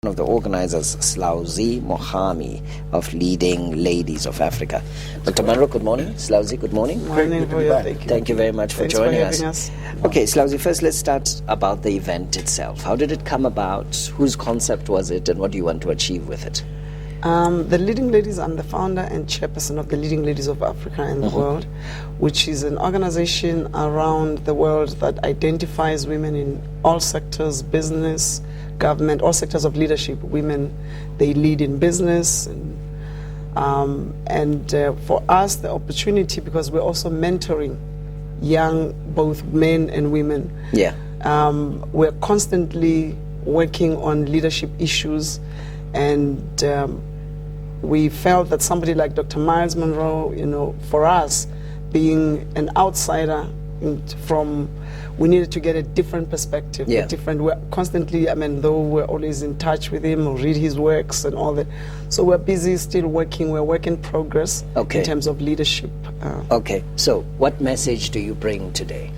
One of the organizers, Slauzy Mogami, of Leading Ladies of Africa. Dr. Munroe, good morning. Slauzy, good morning. Morning. Thank you very much for joining us. Okay, Slauzy, first let's start about the event itself. How did it come about? Whose concept was it, and what do you want to achieve with it? The Leading Ladies, I'm the founder and chairperson of the Leading Ladies of Africa and the world, which is an organization around the world that identifies women in all sectors, business, government, all sectors of leadership. Women, they lead in business, and for us, the opportunity, because we're also mentoring young, both men and women. Yeah, we're constantly working on leadership issues, and we felt that somebody like Dr. Myles Munroe, for us, being an outsider we needed to get a different perspective. Yeah. We're constantly, though we're always in touch with him or read his works and all that. So we're busy still working. We're work in progress in terms of leadership. Okay, so what message do you bring today?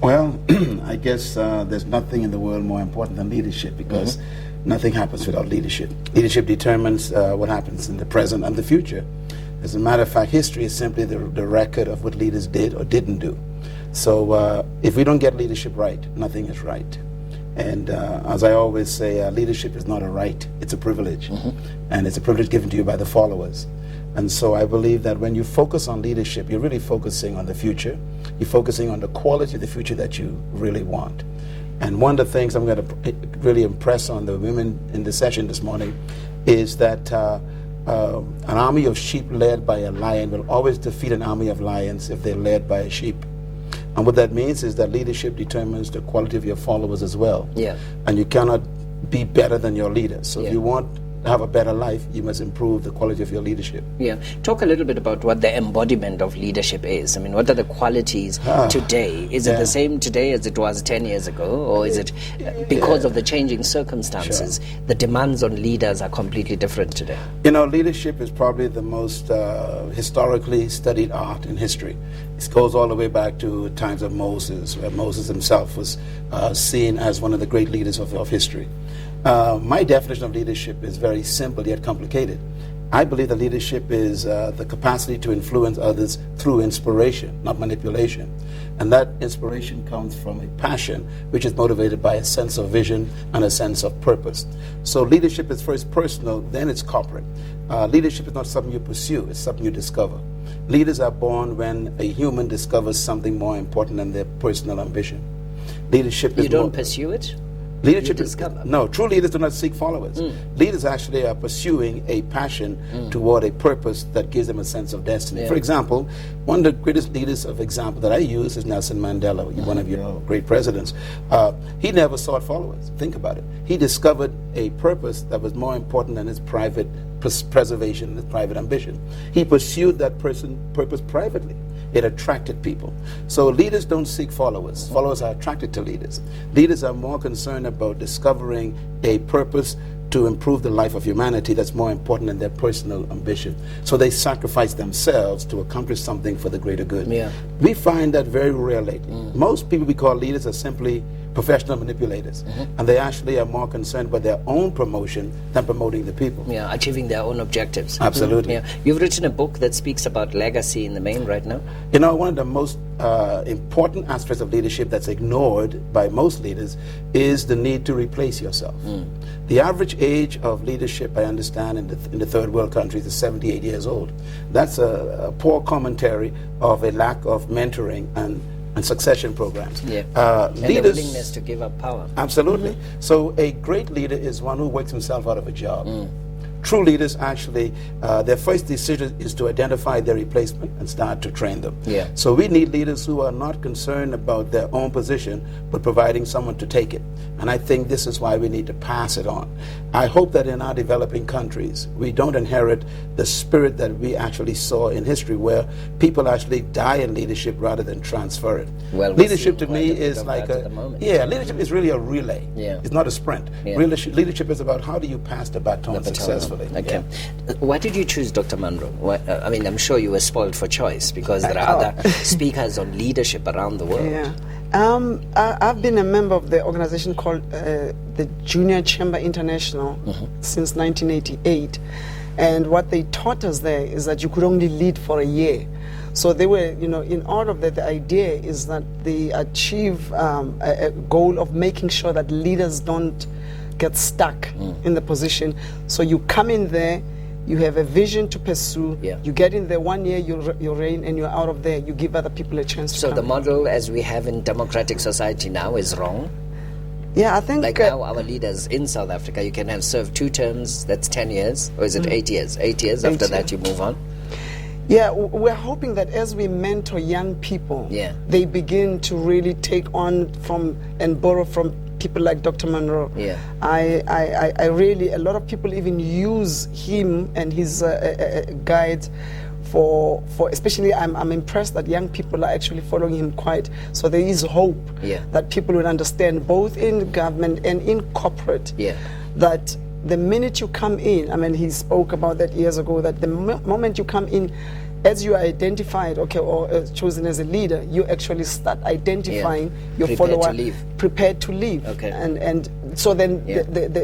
Well, I guess there's nothing in the world more important than leadership, because nothing happens without leadership. Leadership determines what happens in the present and the future. As a matter of fact, history is simply the record of what leaders did or didn't do. So if we don't get leadership right, nothing is right. And as I always say, leadership is not a right, it's a privilege. And it's a privilege given to you by the followers. And so I believe that when you focus on leadership, you're really focusing on the future. You're focusing on the quality of the future that you really want. And one of the things I'm going to really impress on the women in the session this morning is that an army of sheep led by a lion will always defeat an army of lions if they're led by a sheep. And what that means is that leadership determines the quality of your followers as well. Yeah. And you cannot be better than your leader. So if you want to have a better life, you must improve the quality of your leadership. Yeah. Talk a little bit about what the embodiment of leadership is. What are the qualities today? Is it the same today as it was 10 years ago? Or is it because of the changing circumstances, the demands on leaders are completely different today? Leadership is probably the most historically studied art in history. It goes all the way back to times of Moses, where Moses himself was seen as one of the great leaders of history. My definition of leadership is very simple yet complicated. I believe that leadership is the capacity to influence others through inspiration, not manipulation. And that inspiration comes from a passion which is motivated by a sense of vision and a sense of purpose. So leadership is first personal, then it's corporate. Leadership is not something you pursue, it's something you discover. Leaders are born when a human discovers something more important than their personal ambition. Leadership is You don't pursue it? Leadership is no. True leaders do not seek followers. Leaders actually are pursuing a passion toward a purpose that gives them a sense of destiny. For example, one of the greatest leaders of example that I use is Nelson Mandela, one of your great presidents. He never sought followers. Think about it. He discovered a purpose that was more important than his private preservation and his private ambition. He pursued that purpose privately. It attracted people. So leaders don't seek followers. Followers are attracted to leaders. Leaders are more concerned about discovering a purpose to improve the life of humanity that's more important than their personal ambition. So they sacrifice themselves to accomplish something for the greater good. Yeah. We find that very rare lately. Most people we call leaders are simply professional manipulators, and they actually are more concerned with their own promotion than promoting the people. Yeah, achieving their own objectives. Absolutely. Yeah. You've written a book that speaks about legacy in the main right now. One of the most important aspects of leadership that's ignored by most leaders is the need to replace yourself. The average age of leadership, I understand, in the third world countries is 78 years old. That's a poor commentary of a lack of mentoring and succession programs. And the willingness to give up power. Absolutely. So a great leader is one who works himself out of a job. True leaders actually, their first decision is to identify their replacement and start to train them. Yeah. So we need leaders who are not concerned about their own position, but providing someone to take it. And I think this is why we need to pass it on. I hope that in our developing countries, we don't inherit the spirit that we actually saw in history, where people actually die in leadership rather than transfer it. Well, leadership to me is like leadership is really a relay. Yeah. It's not a sprint. Yeah. Leadership is about how do you pass the baton successfully. Okay. Yeah. Why did you choose Dr. Munroe? I'm sure you were spoiled for choice, because there are other speakers on leadership around the world. Yeah. I've been a member of the organization called the Junior Chamber International since 1988. And what they taught us there is that you could only lead for a year. So they were, in all of that, the idea is that they achieve a goal of making sure that leaders don't get stuck in the position. So you come in there, you have a vision to pursue, you get in there 1 year, you reign, and you're out of there. You give other people a chance to come. So the model as we have in democratic society now is wrong? Yeah, I think... Like now our leaders in South Africa, you can have served 2 terms, that's 10 years, or is it 8 years? 8 years, after that you move on? Yeah, we're hoping that as we mentor young people, they begin to really take on from and borrow from people like Dr. Munroe. I really, a lot of people even use him and his guides for especially I'm impressed that young people are actually following him quite. So there is hope that people will understand, both in government and in corporate, that the minute you come in, I mean, he spoke about that years ago, that the moment you come in, as you are identified, or chosen as a leader, you actually start identifying your follower, prepared to leave. And so then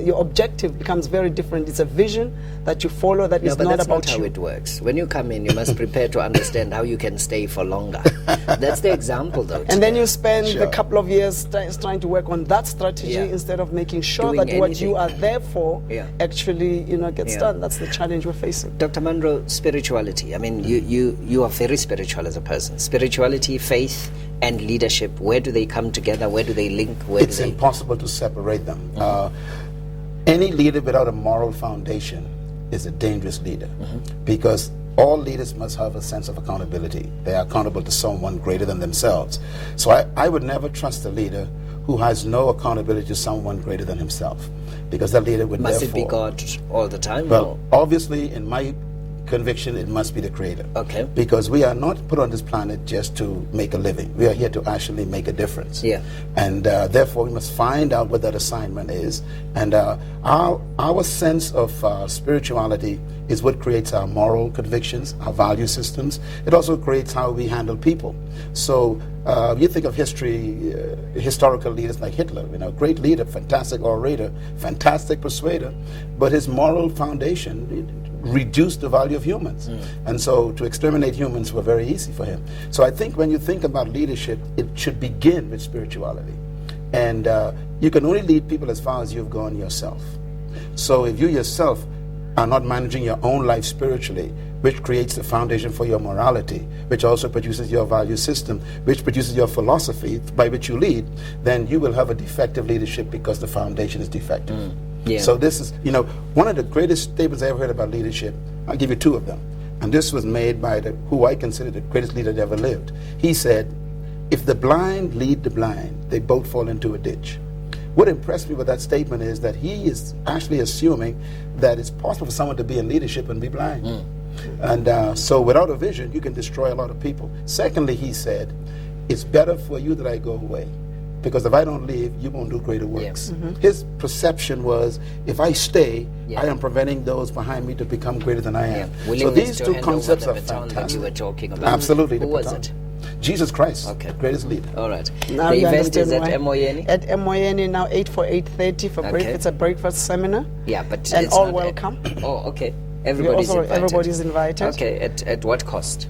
your objective becomes very different. It's a vision that you follow that is not about how it works. When you come in, you must prepare to understand how you can stay for longer. That's the example, though. And then you spend a couple of years trying to work on that strategy instead of making sure that what you are there for actually gets done. That's the challenge we're facing. Dr. Munroe, spirituality. I mean, you are very spiritual as a person. Spirituality, faith, and leadership, where do they come together? Where do they link? It's impossible to separate them. Any leader without a moral foundation is a dangerous leader, because all leaders must have a sense of accountability. They are accountable to someone greater than themselves. So I would never trust a leader who has no accountability to someone greater than himself, because that leader would Must it be God all the time? Well, obviously, in my conviction, it must be the Creator. Because we are not put on this planet just to make a living. We are here to actually make a difference. And therefore, we must find out what that assignment is. And our sense of spirituality is what creates our moral convictions, our value systems. It also creates how we handle people. So you think of history, historical leaders like Hitler, great leader, fantastic orator, fantastic persuader, but his moral foundation reduced the value of humans. And so to exterminate humans were very easy for him. So I think when you think about leadership, it should begin with spirituality. And you can only lead people as far as you've gone yourself. So if you yourself are not managing your own life spiritually, which creates the foundation for your morality, which also produces your value system, which produces your philosophy by which you lead, then you will have a defective leadership because the foundation is defective. So this is, one of the greatest statements I ever heard about leadership. I'll give you 2 of them. And this was made by who I consider the greatest leader that ever lived. He said, if the blind lead the blind, they both fall into a ditch. What impressed me with that statement is that he is actually assuming that it's possible for someone to be in leadership and be blind. And so without a vision, you can destroy a lot of people. Secondly, he said, it's better for you that I go away, because if I don't leave, you won't do greater works. His perception was, if I stay, I am preventing those behind me to become greater than I am. So these 2 concepts are fantastic. That you were talking about. Absolutely. Who was it? Jesus Christ, the greatest leader. All right. Now the event is at Emoyeni? At Emoyeni now, 8 for 8:30 for breakfast. It's a breakfast seminar. But and all welcome. Everybody's invited. Okay, at what cost?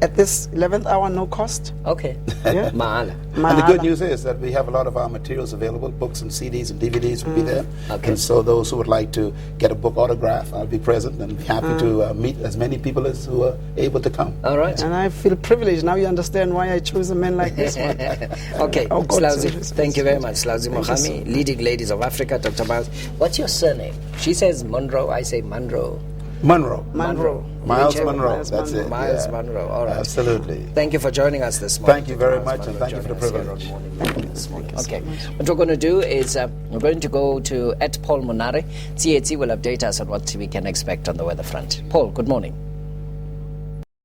At this 11th hour, no cost. Maala. And the good news is that we have a lot of our materials available. Books and CDs and DVDs will be there. And so those who would like to get a book autograph, I'll be present and be happy to meet as many people as who are able to come. All right. And I feel privileged. Now you understand why I chose a man like this one. Slauzy, thank you very much. Slauzy Mogami, leading ladies of Africa. Dr. Myles, what's your surname? She says Munroe, I say Munroe. Munroe. Myles Munroe. That's it. Myles Munroe. All right. Absolutely. Thank you for joining us this morning. Thank you very much, and thank you for the privilege. What we're going to do is we're going to go to Paul Monare. CAT will update us on what we can expect on the weather front. Paul, good morning.